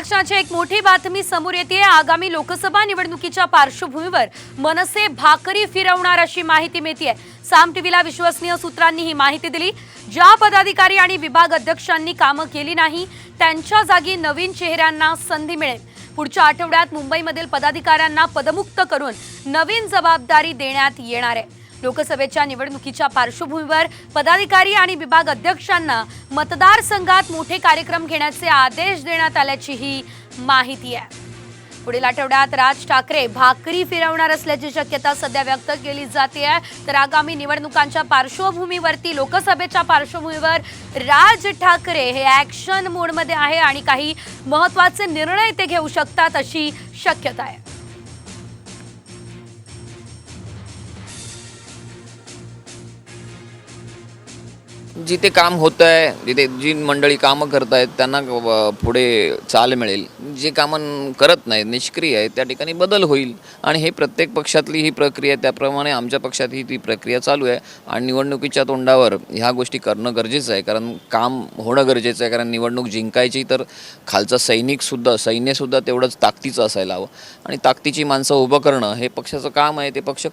क्षणाची एक मोठी बातमी समोर येते। आगामी लोकसभा निवडणुकीच्या पार्श्वभूमीवर मनसे भाकरी फिरवणार अशी माहिती मिळते। साम टीव्हीला विश्वसनीय सूत्रांनी ही माहिती दिली। ज्या पदाधिकारी आणि विभाग अध्यक्षांनी कामं केली नाही त्यांच्या जागी नवीन चेहऱ्यांना संधी मिळेल। पुढच्या आठवड्यात मुंबईमधील पदाधिकाऱ्यांना पदमुक्त करून नवीन जबाबदारी देण्यात येणार आहे। लोकसभेच्या निवडणुकीच्या पार्श्वभूमीवर पदाधिकारी आणि विभाग अध्यक्षांना मतदारसंघात मोठे कार्यक्रम घेण्याचे आदेश देण्यात आल्याची ही माहिती आहे। पुढील आठवड्यात राज ठाकरे भाकरी फिरवणार असल्याची शक्यता सध्या व्यक्त केली जाते आहे। तर आगामी निवडणुकांच्या पार्श्वभूमीवरती लोकसभेच्या पार्श्वभूमीवर राज ठाकरे हे ॲक्शन मोडमध्ये आहे आणि काही महत्त्वाचे निर्णय ते घेऊ शकतात अशी शक्यता आहे। जिथे काम होत आहे, जिथे जी मंडळी कामं करत आहेत त्यांना पुढे चाल मिळेल। जे कामं करत नाहीत, निष्क्रिय आहेत, त्या ठिकाणी बदल होईल आणि हे प्रत्येक पक्षातली ही प्रक्रिया, त्याप्रमाणे आमच्या पक्षातही ती प्रक्रिया चालू आहे आणि निवडणुकीच्या तोंडावर ह्या गोष्टी करणं गरजेचं आहे, कारण काम होणं गरजेचं आहे। कारण निवडणूक जिंकायची तर खालचा सैन्यसुद्धा तेवढंच ताकदीचं असायला हवं आणि ताकदीची माणसं उभं करणं हे पक्षाचं काम आहे, ते पक्ष